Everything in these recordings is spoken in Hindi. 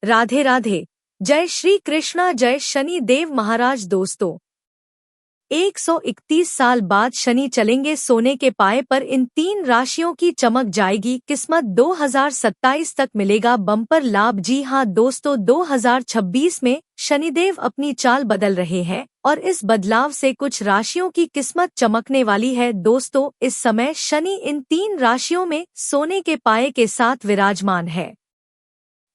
राधे राधे। जय श्री कृष्णा, जय शनि देव महाराज। दोस्तों, 131 साल बाद शनि चलेंगे सोने के पाए पर। इन 3 राशियों की चमक जाएगी किस्मत। 2027 तक मिलेगा बम्पर लाभ। जी हां दोस्तों, 2026 में शनिदेव अपनी चाल बदल रहे हैं और इस बदलाव से कुछ राशियों की किस्मत चमकने वाली है। दोस्तों, इस समय शनि इन 3 राशियों में सोने के पाए के साथ विराजमान है।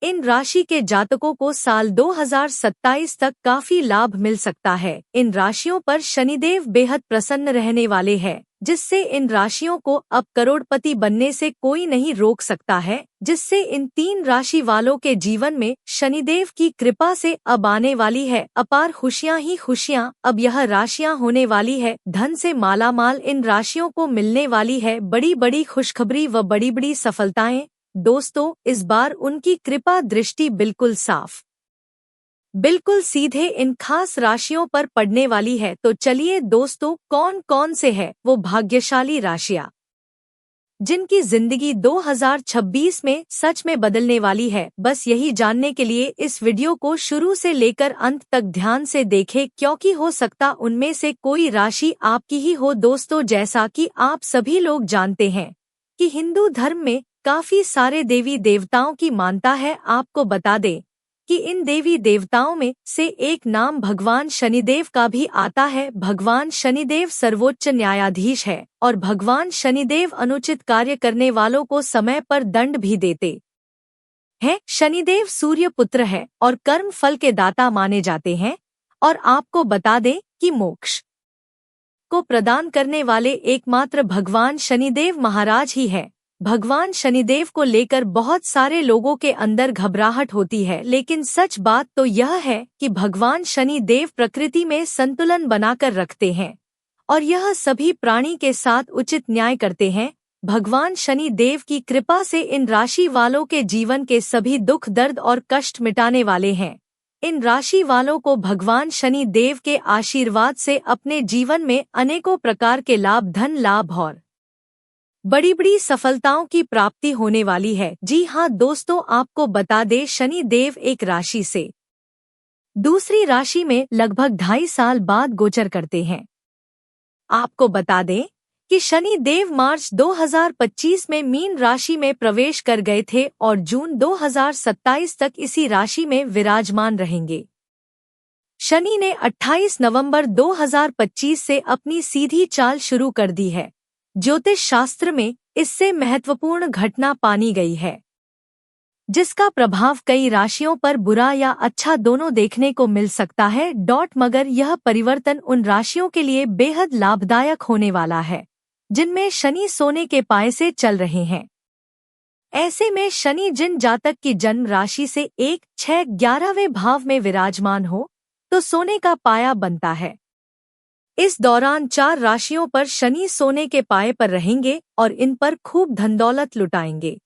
इन राशि के जातकों को साल 2027 तक काफी लाभ मिल सकता है। इन राशियों पर शनिदेव बेहद प्रसन्न रहने वाले हैं, जिससे इन राशियों को अब करोड़पति बनने से कोई नहीं रोक सकता है। जिससे इन 3 राशि वालों के जीवन में शनिदेव की कृपा से अब आने वाली है अपार खुशियां ही खुशियां। अब यह राशियां होने वाली है धन से मालामाल। इन राशियों को मिलने वाली है बड़ी बड़ी खुशखबरी व बड़ी बड़ी सफलताएं। दोस्तों, इस बार उनकी कृपा दृष्टि बिल्कुल साफ, बिल्कुल सीधे इन खास राशियों पर पड़ने वाली है। तो चलिए दोस्तों, कौन कौन से है वो भाग्यशाली राशियां जिनकी जिंदगी 2026 में सच में बदलने वाली है। बस यही जानने के लिए इस वीडियो को शुरू से लेकर अंत तक ध्यान से देखें, क्योंकि हो सकता उनमें से कोई राशि आपकी ही हो। दोस्तों, जैसा कि आप सभी लोग जानते हैं कि हिंदू धर्म में काफी सारे देवी देवताओं की मानता है। आपको बता दें कि इन देवी देवताओं में से एक नाम भगवान शनिदेव का भी आता है। भगवान शनिदेव सर्वोच्च न्यायाधीश है और भगवान शनिदेव अनुचित कार्य करने वालों को समय पर दंड भी देते हैं। शनिदेव सूर्य पुत्र है और कर्म फल के दाता माने जाते हैं। और आपको बता दें कि मोक्ष को प्रदान करने वाले एकमात्र भगवान शनिदेव महाराज ही है। भगवान शनिदेव को लेकर बहुत सारे लोगों के अंदर घबराहट होती है, लेकिन सच बात तो यह है कि भगवान शनिदेव प्रकृति में संतुलन बनाकर रखते हैं और यह सभी प्राणी के साथ उचित न्याय करते हैं। भगवान शनिदेव की कृपा से इन राशि वालों के जीवन के सभी दुख दर्द और कष्ट मिटाने वाले हैं। इन राशि वालों को भगवान शनिदेव के आशीर्वाद से अपने जीवन में अनेकों प्रकार के लाभ, धन लाभ और बड़ी बड़ी सफलताओं की प्राप्ति होने वाली है। जी हां दोस्तों, आपको बता दें, शनि देव एक राशि से दूसरी राशि में लगभग 2.5 साल बाद गोचर करते हैं। आपको बता दें कि शनि देव मार्च 2025 में मीन राशि में प्रवेश कर गए थे और जून 2027 तक इसी राशि में विराजमान रहेंगे। शनि ने 28 नवंबर 2025 से अपनी सीधी चाल शुरू कर दी है। ज्योतिष शास्त्र में इससे महत्वपूर्ण घटना पानी गई है, जिसका प्रभाव कई राशियों पर बुरा या अच्छा दोनों देखने को मिल सकता है। मगर यह परिवर्तन उन राशियों के लिए बेहद लाभदायक होने वाला है जिनमें शनि सोने के पाए से चल रहे हैं। ऐसे में शनि जिन जातक की जन्म राशि से 1, 6, 11वें भाव में विराजमान हो तो सोने का पाया बनता है। इस दौरान 4 राशियों पर शनि सोने के पाए पर रहेंगे और इन पर खूब धनदौलत लुटाएंगे।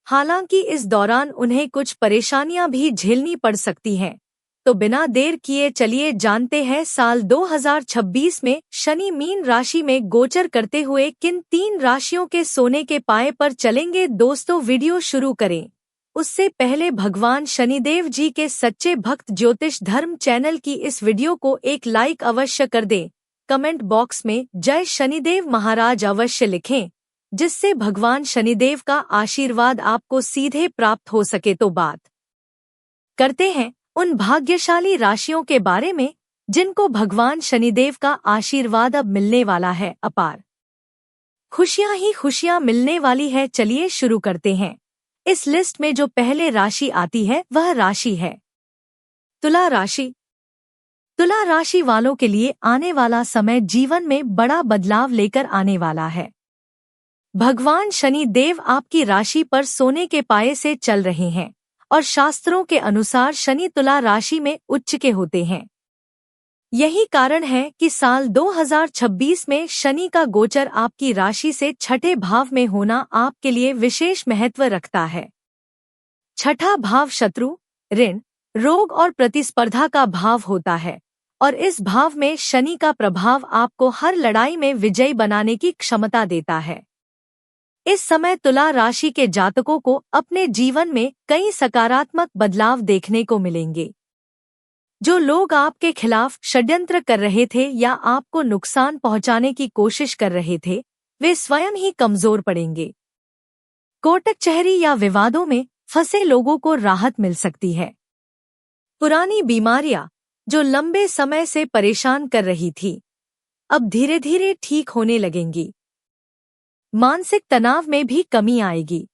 हालांकि इस दौरान उन्हें कुछ परेशानियां भी झेलनी पड़ सकती हैं। तो बिना देर किए चलिए जानते हैं साल 2026 में शनि मीन राशि में गोचर करते हुए किन 3 राशियों के सोने के पाए पर चलेंगे। दोस्तों, वीडियो शुरू करें उससे पहले भगवान शनिदेव जी के सच्चे भक्त ज्योतिष धर्म चैनल की इस वीडियो को एक लाइक अवश्य कर दें। कमेंट बॉक्स में जय शनिदेव महाराज अवश्य लिखें, जिससे भगवान शनिदेव का आशीर्वाद आपको सीधे प्राप्त हो सके। तो बात करते हैं उन भाग्यशाली राशियों के बारे में जिनको भगवान शनिदेव का आशीर्वाद अब मिलने वाला है। अपार खुशियां ही खुशियां मिलने वाली है। चलिए शुरू करते हैं। इस लिस्ट में जो पहले राशि आती है वह राशि है तुला राशि। तुला राशि वालों के लिए आने वाला समय जीवन में बड़ा बदलाव लेकर आने वाला है। भगवान शनि देव आपकी राशि पर सोने के पाए से चल रहे हैं और शास्त्रों के अनुसार शनि तुला राशि में उच्च के होते हैं। यही कारण है कि साल 2026 में शनि का गोचर आपकी राशि से 6ठे भाव में होना आपके लिए विशेष महत्व रखता है। 6ठा भाव शत्रु, ऋण, रोग और प्रतिस्पर्धा का भाव होता है और इस भाव में शनि का प्रभाव आपको हर लड़ाई में विजयी बनाने की क्षमता देता है। इस समय तुला राशि के जातकों को अपने जीवन में कई सकारात्मक बदलाव देखने को मिलेंगे। जो लोग आपके खिलाफ षड्यंत्र कर रहे थे या आपको नुकसान पहुंचाने की कोशिश कर रहे थे, वे स्वयं ही कमजोर पड़ेंगे। कोर्ट कचहरी या विवादों में फंसे लोगों को राहत मिल सकती है। पुरानी बीमारियां जो लंबे समय से परेशान कर रही थी, अब धीरे धीरे ठीक होने लगेंगी। मानसिक तनाव में भी कमी आएगी।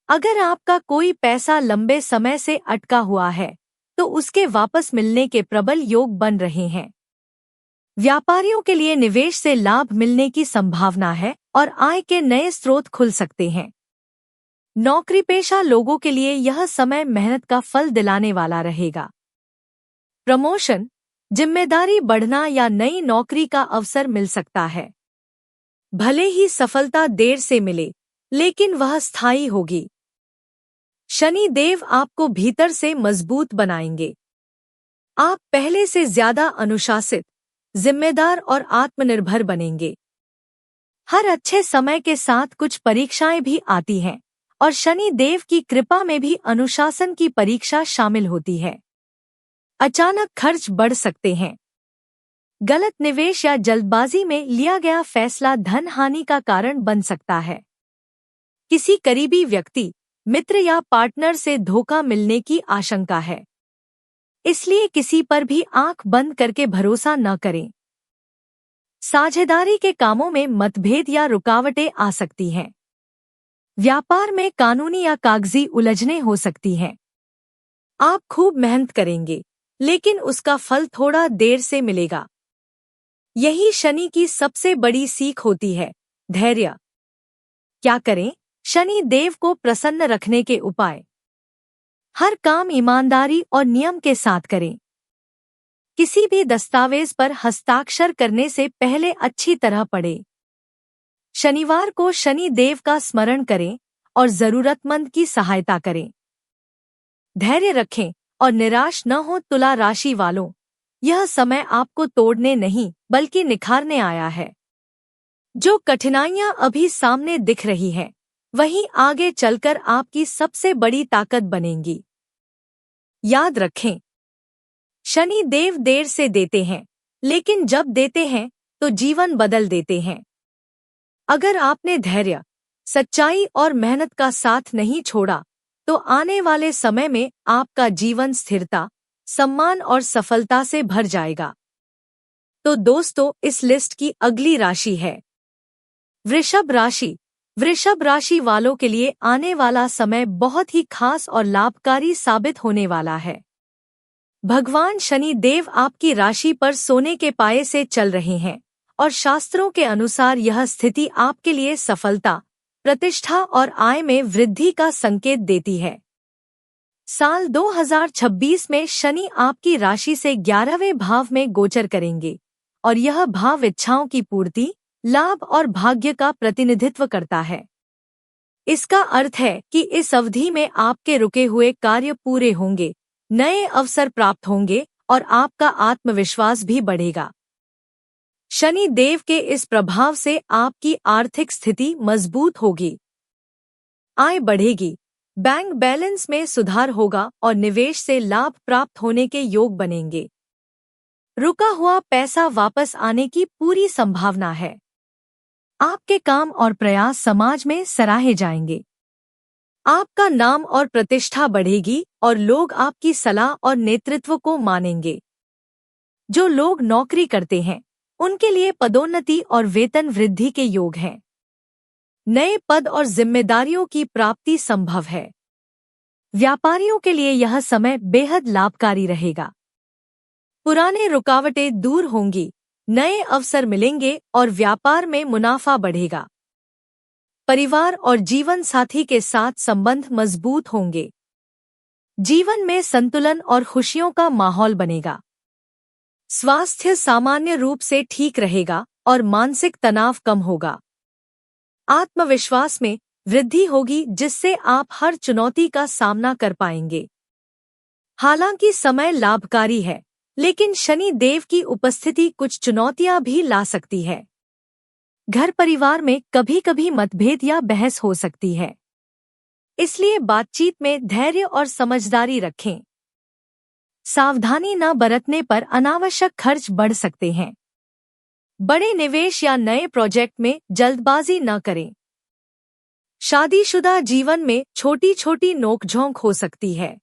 अगर आपका कोई पैसा लंबे समय से अटका हुआ है, तो उसके वापस मिलने के प्रबल योग बन रहे हैं। व्यापारियों के लिए निवेश से लाभ मिलने की संभावना है और आय के नए स्रोत खुल सकते हैं। नौकरी पेशा लोगों के लिए यह समय मेहनत का फल दिलाने वाला रहेगा। प्रमोशन, जिम्मेदारी बढ़ना या नई नौकरी का अवसर मिल सकता है। भले ही सफलता देर से मिले, लेकिन वह स्थायी होगी। शनि देव आपको भीतर से मजबूत बनाएंगे। आप पहले से ज्यादा अनुशासित, जिम्मेदार और आत्मनिर्भर बनेंगे। हर अच्छे समय के साथ कुछ परीक्षाएं भी आती हैं और शनि देव की कृपा में भी अनुशासन की परीक्षा शामिल होती है। अचानक खर्च बढ़ सकते हैं। गलत निवेश या जल्दबाजी में लिया गया फैसला धन हानि का कारण बन सकता है। किसी करीबी व्यक्ति, मित्र या पार्टनर से धोखा मिलने की आशंका है। इसलिए किसी पर भी आंख बंद करके भरोसा न करें। साझेदारी के कामों में मतभेद या रुकावटें आ सकती हैं। व्यापार में कानूनी या कागजी उलझनें हो सकती हैं। आप खूब मेहनत करेंगे, लेकिन उसका फल थोड़ा देर से मिलेगा। यही शनि की सबसे बड़ी सीख होती है, धैर्य। क्या करें? शनि देव को प्रसन्न रखने के उपाय। हर काम ईमानदारी और नियम के साथ करें। किसी भी दस्तावेज पर हस्ताक्षर करने से पहले अच्छी तरह पढ़ें। शनिवार को शनि देव का स्मरण करें और जरूरतमंद की सहायता करें। धैर्य रखें और निराश न हो। तुला राशि वालों, यह समय आपको तोड़ने नहीं बल्कि निखारने आया है। जो कठिनाइयां अभी सामने दिख रही हैं, वही आगे चलकर आपकी सबसे बड़ी ताकत बनेंगी। याद रखें, शनि देव देर से देते हैं, लेकिन जब देते हैं तो जीवन बदल देते हैं। अगर आपने धैर्य, सच्चाई और मेहनत का साथ नहीं छोड़ा, तो आने वाले समय में आपका जीवन स्थिरता, सम्मान और सफलता से भर जाएगा। तो दोस्तों, इस लिस्ट की अगली राशि है वृषभ राशि। वृषभ राशि वालों के लिए आने वाला समय बहुत ही खास और लाभकारी साबित होने वाला है। भगवान शनि देव आपकी राशि पर सोने के पाये से चल रहे हैं और शास्त्रों के अनुसार यह स्थिति आपके लिए सफलता, प्रतिष्ठा और आय में वृद्धि का संकेत देती है। साल 2026 में शनि आपकी राशि से 11वें भाव में गोचर करेंगे और यह भाव इच्छाओं की पूर्ति, लाभ और भाग्य का प्रतिनिधित्व करता है। इसका अर्थ है कि इस अवधि में आपके रुके हुए कार्य पूरे होंगे, नए अवसर प्राप्त होंगे और आपका आत्मविश्वास भी बढ़ेगा। शनि देव के इस प्रभाव से आपकी आर्थिक स्थिति मजबूत होगी, आय बढ़ेगी, बैंक बैलेंस में सुधार होगा और निवेश से लाभ प्राप्त होने के योग बनेंगे। रुका हुआ पैसा वापस आने की पूरी संभावना है। आपके काम और प्रयास समाज में सराहे जाएंगे। आपका नाम और प्रतिष्ठा बढ़ेगी और लोग आपकी सलाह और नेतृत्व को मानेंगे। जो लोग नौकरी करते हैं, उनके लिए पदोन्नति और वेतन वृद्धि के योग हैं। नए पद और जिम्मेदारियों की प्राप्ति संभव है। व्यापारियों के लिए यह समय बेहद लाभकारी रहेगा। पुराने रुकावटें दूर होंगी, नए अवसर मिलेंगे और व्यापार में मुनाफा बढ़ेगा। परिवार और जीवन साथी के साथ संबंध मजबूत होंगे। जीवन में संतुलन और खुशियों का माहौल बनेगा। स्वास्थ्य सामान्य रूप से ठीक रहेगा और मानसिक तनाव कम होगा। आत्मविश्वास में वृद्धि होगी, जिससे आप हर चुनौती का सामना कर पाएंगे। हालांकि समय लाभकारी है, लेकिन शनि देव की उपस्थिति कुछ चुनौतियां भी ला सकती है। घर परिवार में कभी कभी मतभेद या बहस हो सकती है, इसलिए बातचीत में धैर्य और समझदारी रखें। सावधानी न बरतने पर अनावश्यक खर्च बढ़ सकते हैं। बड़े निवेश या नए प्रोजेक्ट में जल्दबाजी न करें। शादीशुदा जीवन में छोटी छोटी नोकझोंक हो सकती है।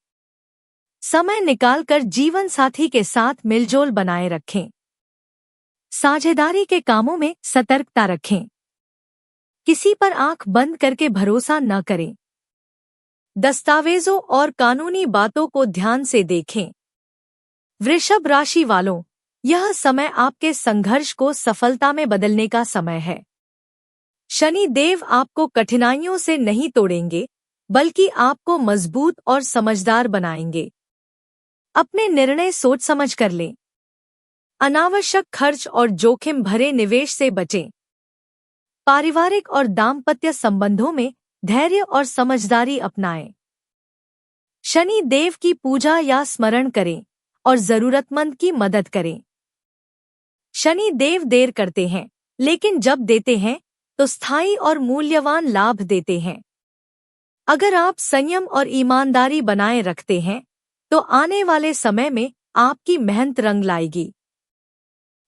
समय निकालकर जीवन साथी के साथ मिलजोल बनाए रखें। साझेदारी के कामों में सतर्कता रखें। किसी पर आंख बंद करके भरोसा न करें। दस्तावेजों और कानूनी बातों को ध्यान से देखें। वृषभ राशि वालों, यह समय आपके संघर्ष को सफलता में बदलने का समय है। शनि देव आपको कठिनाइयों से नहीं तोड़ेंगे, बल्कि आपको मजबूत और समझदार बनाएंगे। अपने निर्णय सोच समझ कर लें। अनावश्यक खर्च और जोखिम भरे निवेश से बचें। पारिवारिक और दाम्पत्य संबंधों में धैर्य और समझदारी अपनाएं। शनि देव की पूजा या स्मरण करें और जरूरतमंद की मदद करें। शनि देव देर करते हैं, लेकिन जब देते हैं तो स्थायी और मूल्यवान लाभ देते हैं। अगर आप संयम और ईमानदारी बनाए रखते हैं, तो आने वाले समय में आपकी मेहनत रंग लाएगी।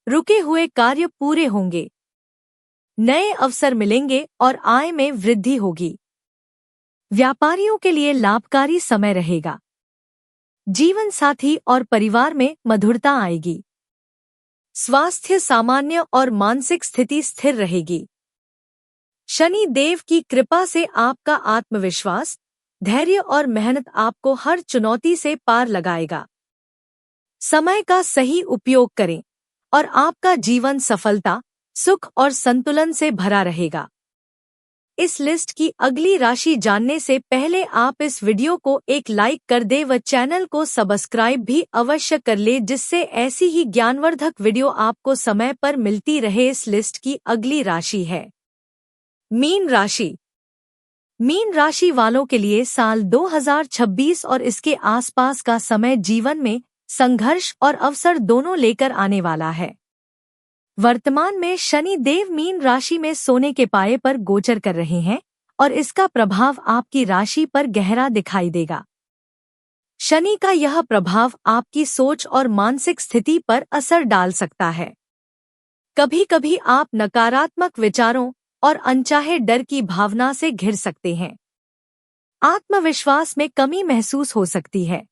रुके हुए कार्य पूरे होंगे। नए अवसर मिलेंगे और आय में वृद्धि होगी। व्यापारियों के लिए लाभकारी समय रहेगा। जीवन साथी और परिवार में मधुरता आएगी। स्वास्थ्य सामान्य और मानसिक स्थिति स्थिर रहेगी। शनि देव की कृपा से आपका आत्मविश्वास, धैर्य और मेहनत आपको हर चुनौती से पार लगाएगा। समय का सही उपयोग करें और आपका जीवन सफलता, सुख और संतुलन से भरा रहेगा। इस लिस्ट की अगली राशि जानने से पहले आप इस वीडियो को एक लाइक कर दें व चैनल को सब्सक्राइब भी अवश्य कर ले, जिससे ऐसी ही ज्ञानवर्धक वीडियो आपको समय पर मिलती रहे। इस लिस्ट की अगली राशि है मीन राशि। मीन राशि वालों के लिए साल 2026 और इसके आसपास का समय जीवन में संघर्ष और अवसर दोनों लेकर आने वाला है। वर्तमान में शनि देव मीन राशि में सोने के पाए पर गोचर कर रहे हैं और इसका प्रभाव आपकी राशि पर गहरा दिखाई देगा। शनि का यह प्रभाव आपकी सोच और मानसिक स्थिति पर असर डाल सकता है। कभी कभी आप नकारात्मक विचारों और अनचाहे डर की भावना से घिर सकते हैं। आत्मविश्वास में कमी महसूस हो सकती है।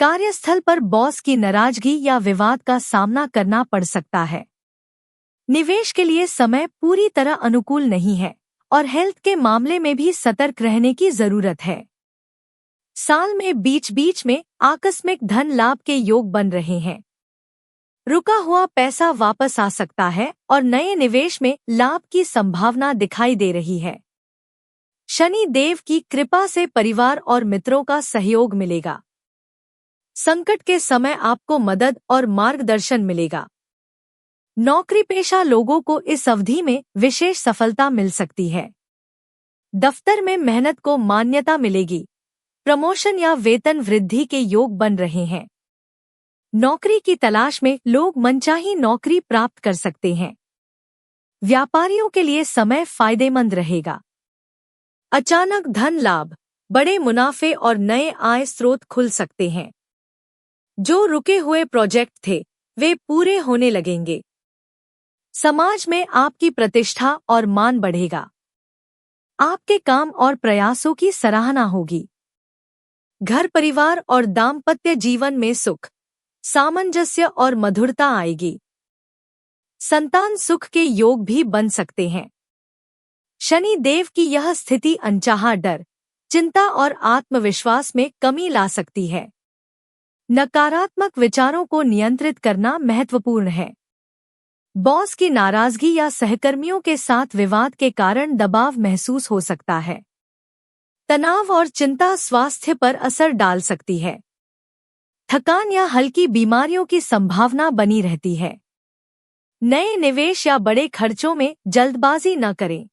कार्यस्थल पर बॉस की नाराजगी या विवाद का सामना करना पड़ सकता है। निवेश के लिए समय पूरी तरह अनुकूल नहीं है और हेल्थ के मामले में भी सतर्क रहने की जरूरत है। साल में बीच बीच में आकस्मिक धन लाभ के योग बन रहे हैं। रुका हुआ पैसा वापस आ सकता है और नए निवेश में लाभ की संभावना दिखाई दे रही है। शनि देव की कृपा से परिवार और मित्रों का सहयोग मिलेगा। संकट के समय आपको मदद और मार्गदर्शन मिलेगा। नौकरी पेशा लोगों को इस अवधि में विशेष सफलता मिल सकती है। दफ्तर में मेहनत को मान्यता मिलेगी। प्रमोशन या वेतन वृद्धि के योग बन रहे हैं। नौकरी की तलाश में लोग मनचाही नौकरी प्राप्त कर सकते हैं। व्यापारियों के लिए समय फायदेमंद रहेगा। अचानक धन लाभ, बड़े मुनाफे और नए आय स्रोत खुल सकते हैं। जो रुके हुए प्रोजेक्ट थे, वे पूरे होने लगेंगे। समाज में आपकी प्रतिष्ठा और मान बढ़ेगा। आपके काम और प्रयासों की सराहना होगी। घर परिवार और दाम्पत्य जीवन में सुख, सामंजस्य और मधुरता आएगी। संतान सुख के योग भी बन सकते हैं। शनि देव की यह स्थिति अनचाहा डर, चिंता और आत्मविश्वास में कमी ला सकती है। नकारात्मक विचारों को नियंत्रित करना महत्वपूर्ण है। बॉस की नाराजगी या सहकर्मियों के साथ विवाद के कारण दबाव महसूस हो सकता है। तनाव और चिंता स्वास्थ्य पर असर डाल सकती है। थकान या हल्की बीमारियों की संभावना बनी रहती है। नए निवेश या बड़े खर्चों में जल्दबाजी न करें।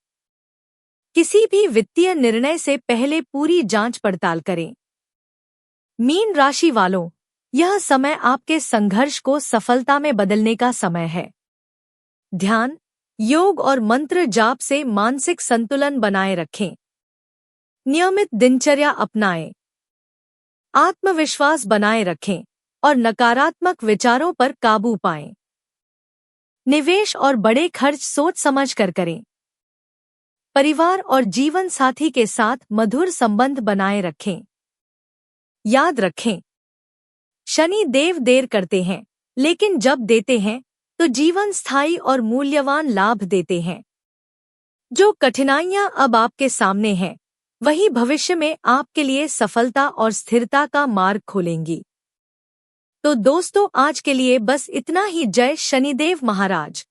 किसी भी वित्तीय निर्णय से पहले पूरी जांच पड़ताल करें। मीन राशि वालों, यह समय आपके संघर्ष को सफलता में बदलने का समय है। ध्यान, योग और मंत्र जाप से मानसिक संतुलन बनाए रखें। नियमित दिनचर्या अपनाएं। आत्मविश्वास बनाए रखें और नकारात्मक विचारों पर काबू पाएं। निवेश और बड़े खर्च सोच समझ कर करें। परिवार और जीवन साथी के साथ मधुर संबंध बनाए रखें। याद रखें, शनि देव देर करते हैं, लेकिन जब देते हैं तो जीवन स्थायी और मूल्यवान लाभ देते हैं। जो कठिनाइयां अब आपके सामने हैं, वही भविष्य में आपके लिए सफलता और स्थिरता का मार्ग खोलेंगी। तो दोस्तों, आज के लिए बस इतना ही। जय शनिदेव महाराज।